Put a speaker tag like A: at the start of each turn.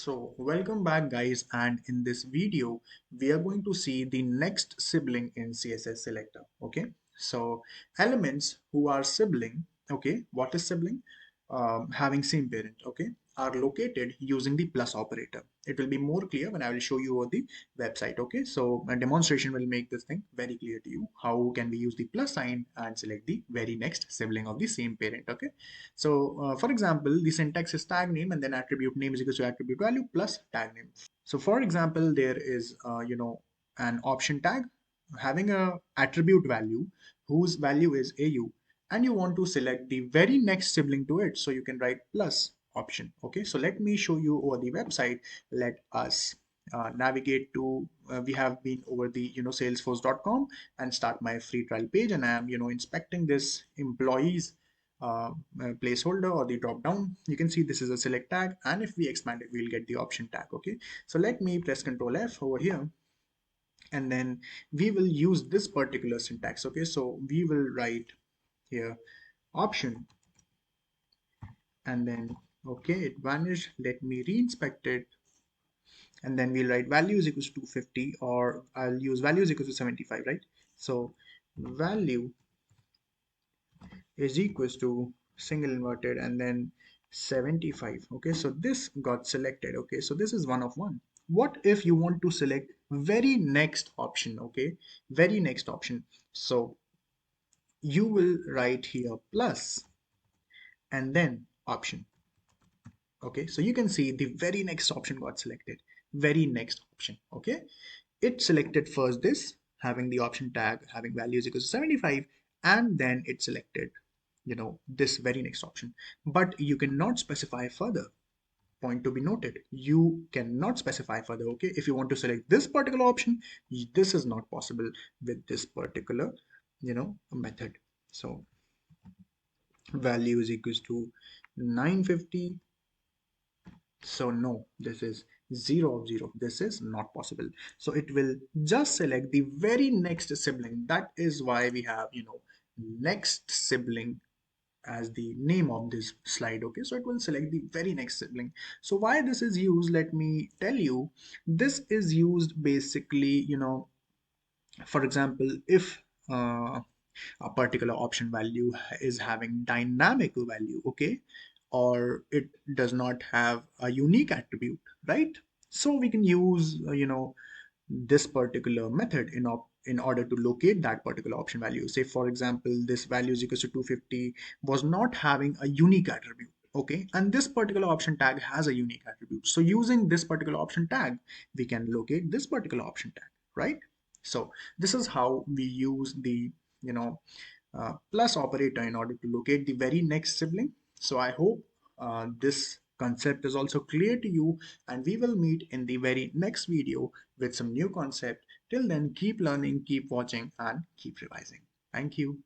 A: So welcome back guys, and in this video we are going to see the next sibling in CSS Selector. Okay, so elements who are sibling, okay, what is sibling? Having same parent, okay, are located using the plus operator. It will be more clear when I will show you over the website. Okay, so a demonstration will make this thing very clear to you. How can we use the plus sign and select the very next sibling of the same parent? Okay, so for example, the syntax is tag name and then attribute name is equal to attribute value plus tag name. So for example, there is an option tag having a attribute value whose value is AU, and you want to select the very next sibling to it. So you can write plus option. Okay, so let me show you over the website. Let us navigate to we have been over the salesforce.com and start my free trial page, and I am inspecting this employees placeholder or the drop down. You can see this is a select tag, and if we expand it we'll get the option tag. Okay, so let me press Ctrl F over here, and then we will use this particular syntax. Okay, so we will write here option, and then okay, it vanished. Let me re-inspect it, and then we'll write value is equals to 250, or I'll use value is equals to 75, right? So value is equals to single inverted and then 75. Okay, so this got selected. Okay, so this is one of one. What if you want to select very next option? Okay, very next option. So you will write here plus and then option. Okay, so you can see the very next option got selected. Very next option. Okay, it selected first this having the option tag having values equals to 75, and then it selected this very next option. But you cannot specify further. Point to be noted, you cannot specify further. Okay, if you want to select this particular option, this is not possible with this particular method. So value is equals to 950. So no, this is 0 of 0. This is not possible. So it will just select the very next sibling. That is why we have next sibling as the name of this slide. Okay, so it will select the very next sibling. So why this is used, let me tell you. This is used basically, for example, if a particular option value is having dynamic value, okay, or it does not have a unique attribute, right? So we can use this particular method in order to locate that particular option value. Say for example, this value is equals to 250 was not having a unique attribute. Okay, and this particular option tag has a unique attribute. So using this particular option tag, we can locate this particular option tag, right? So this is how we use the plus operator in order to locate the very next sibling. So I hope this concept is also clear to you, and we will meet in the very next video with some new concept. Till then, keep learning, keep watching, and keep revising. Thank you.